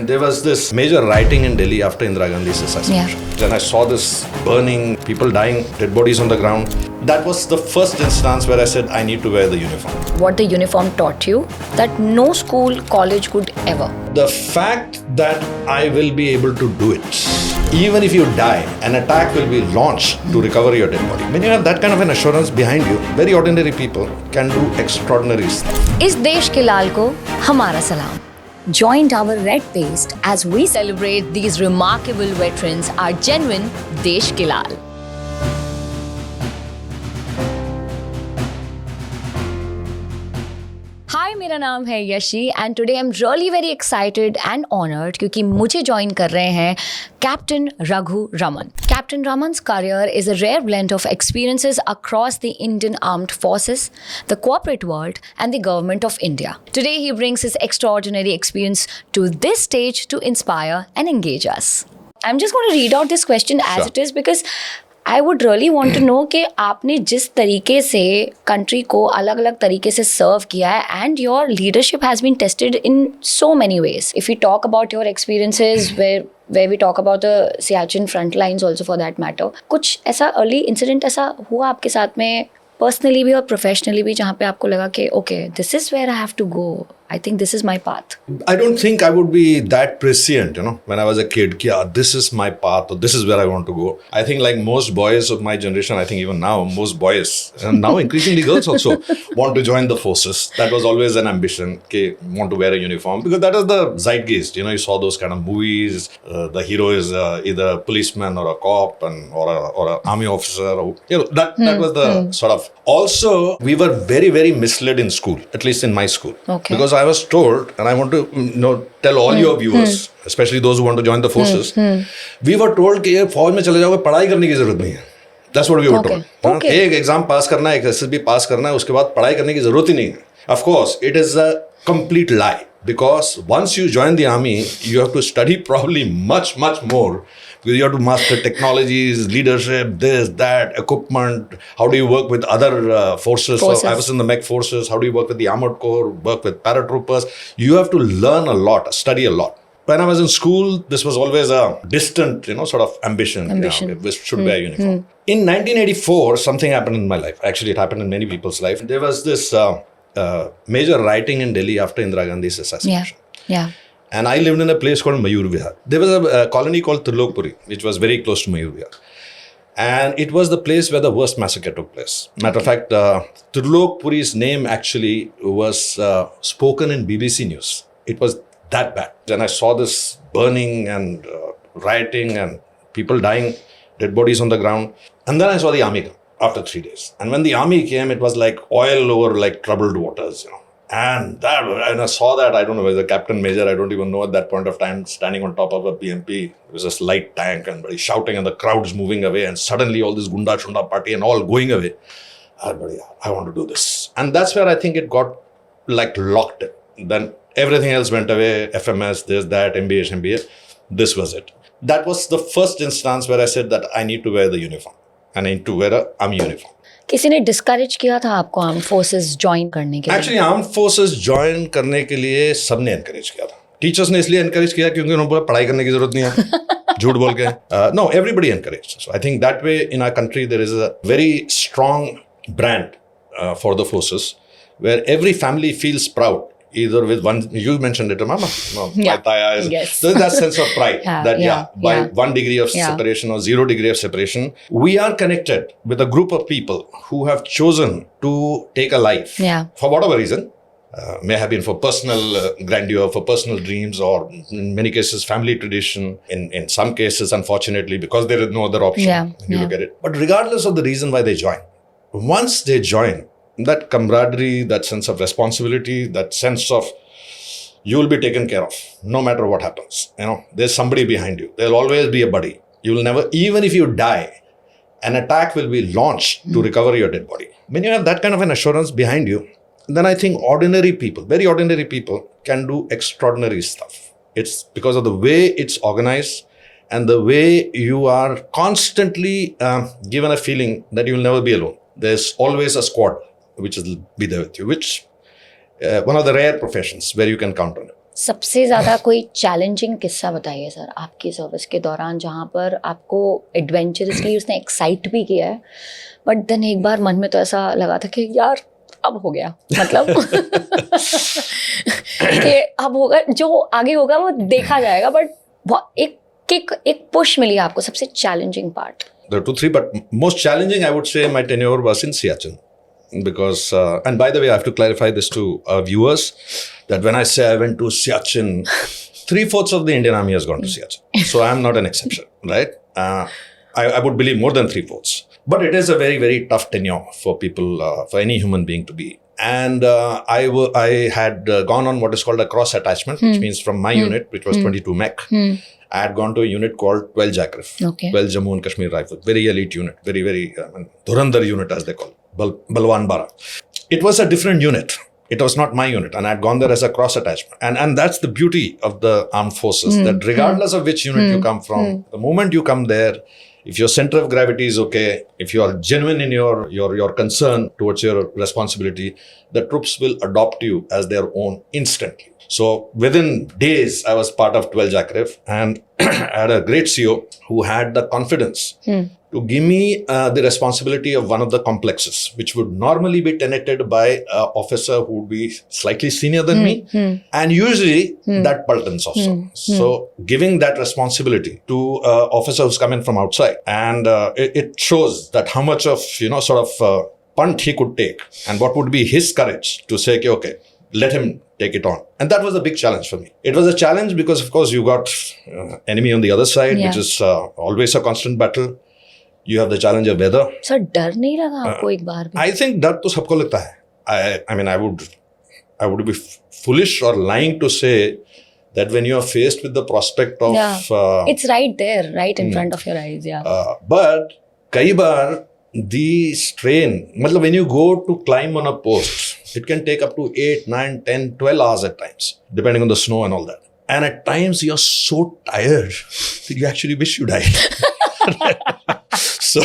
There was this major rioting in Delhi after Indira Gandhi's assassination. Then I saw this burning, people dying, dead bodies on the ground. That was the first instance where I said, I need to wear the uniform. What the uniform taught you that no school, college could ever. The fact that I will be able to do it. Even if you die, an attack will be launched to recover your dead body. When you have that kind of an assurance behind you, very ordinary people can do extraordinary stuff. इस देश के लाल को हमारा सलाम. Join Dabur Red Paste as we celebrate these remarkable veterans, our genuine Desh ke Laal. हाय, मेरा नाम है Yeshi and today I am really very excited and honoured क्योंकि मुझे ज्वाइन कर रहे हैं captain Raghu Raman. Captain Raman's career is a rare blend of experiences across the Indian Armed Forces, the corporate world, and the government of India. Today, he brings his extraordinary experience to this stage to inspire and engage us. I'm just going to read out this question as it is because I would really want to know कि आपने जिस तरीके से country को अलग अलग तरीके से serve किया है and your leadership has been tested in so many ways. If we talk about your experiences where we talk about the Siachen front lines also for that matter, कुछ ऐसा early incident ऐसा हुआ आपके साथ में personally भी और professionally भी जहाँ पे आपको लगा कि okay, this is where I have to go. I think this is my path. I don't think I would be that prescient, when I was a kid, this is my path or this is where I want to go. I think like most boys of my generation, I think even now, most boys, and now increasingly girls also, want to join the forces. That was always an ambition, want to wear a uniform. Because that is the zeitgeist, you saw those kind of movies. The hero is either a policeman or a cop or an army officer. That was the sort of... Also, we were very, very misled in school, at least in my school. Okay. Because I was told, and I want to tell all your viewers, especially those who want to join the forces, we were told कि ये फौज में चले जाओगे पढ़ाई करने की जरूरत नहीं है. That's what we were told. एक एग्जाम पास करना है, एक SSB पास करना है, उसके बाद पढ़ाई करने की जरूरत ही नहीं है. Of course, it is a complete lie because once you join the army, you have to study probably much, much more. Because you have to master technologies, leadership, this, that, equipment. How do you work with other forces? So I was in the MEC forces. How do you work with the Armored Corps, work with paratroopers? You have to learn a lot, study a lot. When I was in school, this was always a distant, sort of ambition. We should wear uniform. In 1984, something happened in my life. Actually, it happened in many people's life. There was this major rioting in Delhi after Indira Gandhi's assassination. Yeah. And I lived in a place called Mayur Vihar. There was a colony called Trilokpuri, which was very close to Mayur Vihar. And it was the place where the worst massacre took place. Matter of fact, Trilokpuri's name actually was spoken in BBC News. It was that bad. Then I saw this burning and rioting and people dying, dead bodies on the ground. And then I saw the army come after 3 days. And when the army came, it was like oil over like troubled waters, And I saw that, I don't know, as a captain major, I don't even know at that point of time, standing on top of a BMP. It was this light tank and he's shouting and the crowd's moving away and suddenly all this Gunda Chunda party and all going away. I want to do this. And that's where I think it got like locked in. Then everything else went away, FMS, this, that, MBA. This was it. That was the first instance where I said that I need to wear the uniform. And I need to wear an army uniform. किसी ने discourage किया था आपको arm forces join करने के लिए? Actually arm forces join करने के लिए सबने एनकरेज किया था. टीचर्स ने इसलिए एनकरेज किया क्योंकि उन्होंने बोला पढ़ाई करने की जरूरत नहीं है. झूठ बोल के. No, everybody encourage. So I think that way in our country there is a very strong brand for the forces where every family feels proud. Either with one, you mentioned it, Mama. No, my taya is. Yes. There's that sense of pride by 1 degree of separation or 0 degree of separation, we are connected with a group of people who have chosen to take a life for whatever reason. May have been for personal grandeur, for personal dreams, or in many cases, family tradition. In some cases, unfortunately, because there is no other option. You look at it. But regardless of the reason why they join, once they join, that camaraderie, that sense of responsibility, that sense of you will be taken care of no matter what happens. There's somebody behind you. There'll always be a buddy. You will never, even if you die, an attack will be launched to recover your dead body. When you have that kind of an assurance behind you, then I think ordinary people, very ordinary people, can do extraordinary stuff. It's because of the way it's organized and the way you are constantly given a feeling that you will never be alone. There's always a squad which will be there with you, which one of the rare professions where you can count on it. सबसे ज़्यादा कोई challenging किस्सा बताइए sir आपकी service के दौरान, जहाँ पर आपको एडवेंचरसली उसने एक्साइट भी किया है, बट देन एक बार मन में तो ऐसा लगा था कि यार अब हो गया, मतलब कि अब होगा, जो आगे होगा वो देखा जाएगा, बट एक किक, एक पुश मिली आपको, सबसे challenging part? There are 2, 3, but most challenging, I would say, my tenure was in Siachen. Because, and by the way, I have to clarify this to our viewers, that when I say I went to Siachen, 3/4 of the Indian Army has gone to Siachen. So I am not an exception, right? I would believe more than 3/4. But it is a very, very tough tenure for people, for any human being to be. And I had gone on what is called a cross attachment, which means from my unit, which was 22 mech, I had gone to a unit called 12 Jagrif, 12 Jammu and Kashmir Rifle, very elite unit, very, very Dhurandhar unit as they call it, Balwan Bara. It was a different unit. It was not my unit, and I had gone there as a cross attachment. And that's the beauty of the armed forces, that regardless of which unit you come from, the moment you come there, if your center of gravity is okay, if you are genuine in your concern towards your responsibility, the troops will adopt you as their own instantly. So within days, I was part of 12 Jagrif, and I had a great CO who had the confidence to give me the responsibility of one of the complexes, which would normally be tenanted by an officer who would be slightly senior than me, and usually that Palton's officer. So giving that responsibility to an officer who's come in from outside, and it shows that how much of, sort of punt he could take, and what would be his courage to say, okay, let him take it on. And that was a big challenge for me. It was a challenge because, of course, you got enemy on the other side, which is always a constant battle. You have the challenge of weather. Sir डर नहीं लगा आपको एक बार भी? I think डर तो सबको लगता है. I mean, I would be foolish or lying to say that when you are faced with the prospect of... it's right there, right in front of your eyes, but कई बार the strain, मतलब when you go to climb on a post, it can take up to 8, 9, 10, 12 hours at times, depending on the snow and all that. And at times you're so tired that you actually wish you died. So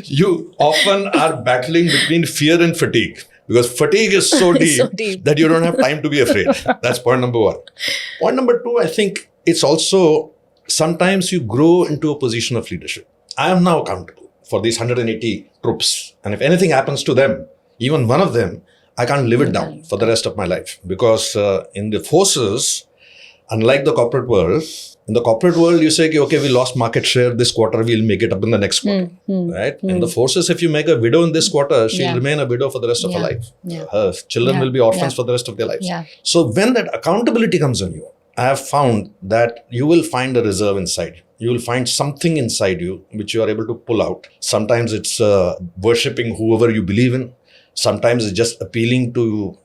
you often are battling between fear and fatigue, because fatigue is so deep, that you don't have time to be afraid. That's point number 1. Point number 2, I think it's also sometimes you grow into a position of leadership. I am now accountable for these 180 troops. And if anything happens to them, even one of them, I can't live it down for the rest of my life. Because in the forces, unlike the corporate world, in the corporate world, you say, okay, we lost market share this quarter, we'll make it up in the next quarter. Right? In the forces, if you make a widow in this quarter, she'll remain a widow for the rest of her life. Her children will be orphans for the rest of their lives. So when that accountability comes on you, I have found that you will find a reserve inside you. You will find something inside you which you are able to pull out. Sometimes it's worshipping whoever you believe in. Sometimes it's just appealing to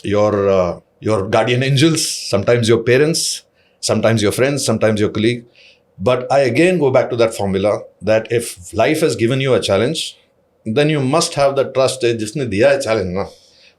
your guardian angels. Sometimes your parents. Sometimes your friends. Sometimes your colleague. But I again go back to that formula that if life has given you a challenge, then you must have the trust that जिसने दिया है challenge ना,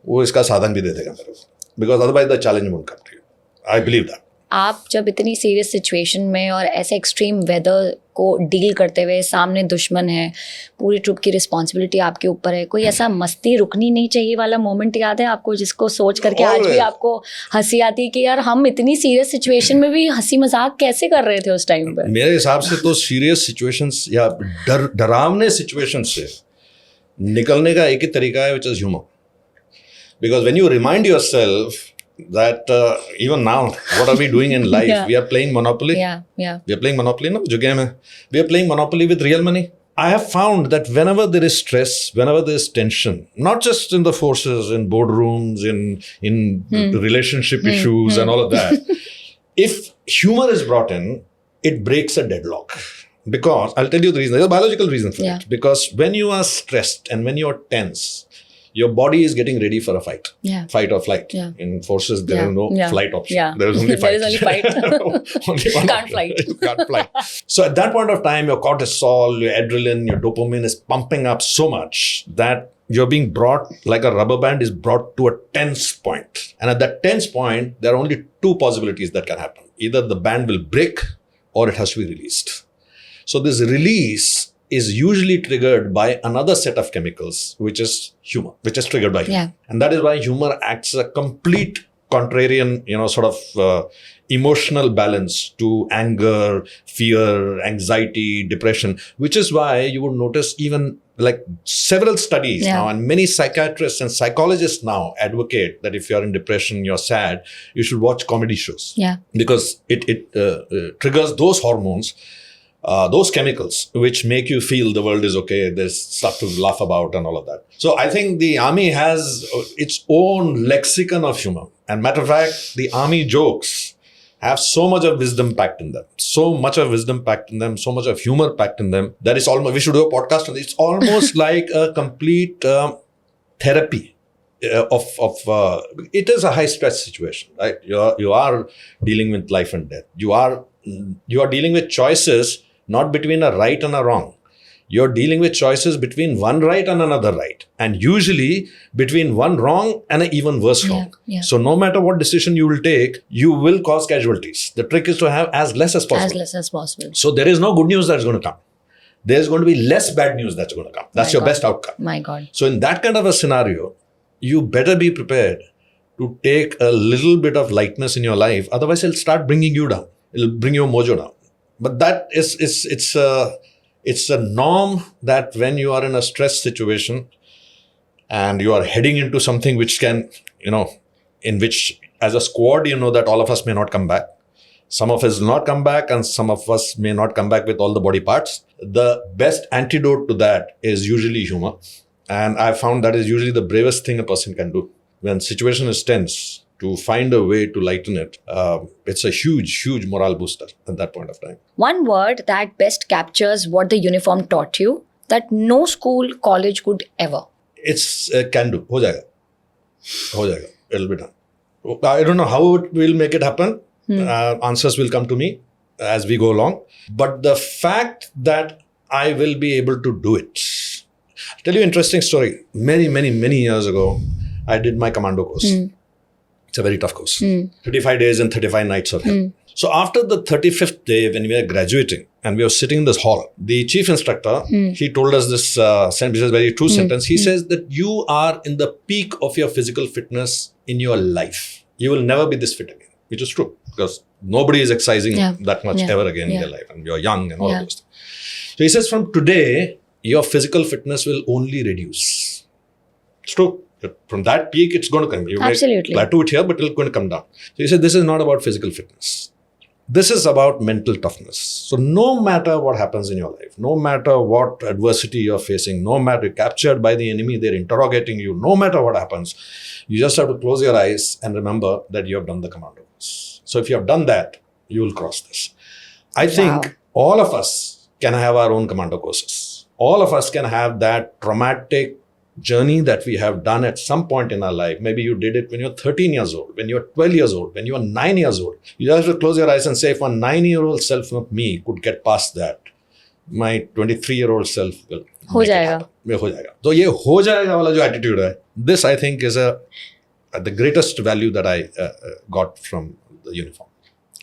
वो इसका साधन भी दे देगा मेरे को. Because otherwise the challenge won't come to you. I believe that. आप जब इतनी सीरियस सिचुएशन में और ऐसे एक्सट्रीम वेदर को डील करते हुए, सामने दुश्मन है, पूरी ट्रुप की रिस्पॉन्सिबिलिटी आपके ऊपर है, कोई ऐसा मस्ती रुकनी नहीं चाहिए वाला मोमेंट याद है आपको, जिसको सोच करके आज भी आपको हंसी आती है कि यार हम इतनी सीरियस सिचुएशन में भी हंसी मजाक कैसे कर रहे थे उस टाइम पे? मेरे हिसाब से तो सीरियस सिचुएशंस या डरावने सिचुएशंस से निकलने का एक ही तरीका है, which is humor. Because when you remind yourself that even now, what are we doing in life? We are playing Monopoly. We are playing Monopoly, no? जो game है. We are playing Monopoly with real money. I have found that whenever there is stress, whenever there is tension, not just in the forces, in boardrooms, in relationship issues and all of that, if humor is brought in, it breaks a deadlock. Because I'll tell you the reason. There's a biological reason for it. Because when you are stressed and when you are tense, your body is getting ready for a fight. Fight or flight. In forces, there is no flight option. There is only fight. There is only fight. Only one Can't flight. You can't fly. So at that point of time, your cortisol, your adrenaline, your dopamine is pumping up so much that you're being brought, like a rubber band is brought to a tense point. And at that tense point, there are only 2 possibilities that can happen. Either the band will break or it has to be released. So this release is usually triggered by another set of chemicals, which is humor, which is triggered by humor. And that is why humor acts as a complete contrarian, sort of emotional balance to anger, fear, anxiety, depression, which is why you would notice even like several studies now, and many psychiatrists and psychologists now advocate that if you're in depression, you're sad, you should watch comedy shows. Because it triggers those hormones, those chemicals, which make you feel the world is okay, there's stuff to laugh about and all of that. So I think the army has its own lexicon of humor. And matter of fact, the army jokes have so much of wisdom packed in them, so much of humor packed in them, that it's almost, we should do a podcast on it. It's almost like a complete therapy it is a high stress situation, right? You are dealing with life and death. You are dealing with choices, not between a right and a wrong. You're dealing with choices between one right and another right, and usually between one wrong and an even worse wrong. So no matter what decision you will take, you will cause casualties. The trick is to have as less as possible. As less as possible. So there is no good news that's going to come. There's going to be less bad news that's going to come. That's your best outcome. My God. So in that kind of a scenario, you better be prepared to take a little bit of lightness in your life. Otherwise, it'll start bringing you down. It'll bring your mojo down. But that it's a norm that when you are in a stress situation and you are heading into something which can, in which as a squad, that all of us may not come back. Some of us will not come back, and some of us may not come back with all the body parts. The best antidote to that is usually humor. And I found that is usually the bravest thing a person can do. When situation is tense, to find a way to lighten it, it's a huge, huge morale booster at that point of time. One word that best captures what the uniform taught you that no school, college could ever. It's can do. Ho jayega. It'll be done. I don't know how it will make it happen. Answers will come to me as we go along. But the fact that I will be able to do it. I'll tell you an interesting story. Many, many, many years ago, I did my commando course. It's a very tough course. 35 days and 35 nights of hell. So after the 35th day, when we were graduating and we were sitting in this hall, the chief instructor, he told us this sentence, which is a very true sentence. He says that you are in the peak of your physical fitness in your life. You will never be this fit again, which is true because nobody is exercising that much ever again in their life, and you're young and all of those things. So he says from today, your physical fitness will only reduce. It's true. From that peak, it's going to come. You may plateau it here, but it's going to come down. So he said, this is not about physical fitness. This is about mental toughness. So no matter what happens in your life, no matter what adversity you're facing, no matter you're captured by the enemy, they're interrogating you, no matter what happens, you just have to close your eyes and remember that you have done the commando course. So if you have done that, you will cross this. I think all of us can have our own commando courses. All of us can have that traumatic journey that we have done at some point in our life. Maybe you did it when you're 13 years old, when you're 12 years old, when you're 9 years old. You just have to close your eyes and say, if a 9-year-old self of me could get past that, my 23-year-old self will ho jayega. So ye ho jayega wala jo attitude hai, this I think is the greatest value that I got from the uniform.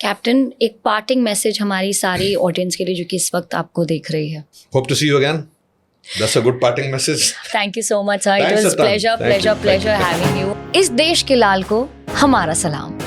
Captain, एक parting message हमारी सारी audience के लिए जो कि इस वक्त आपको देख रही है. Hope to see you again. That's a good parting message. Thank you so much, sir. It was pleasure having you. इस देश के लाल को हमारा सलाम.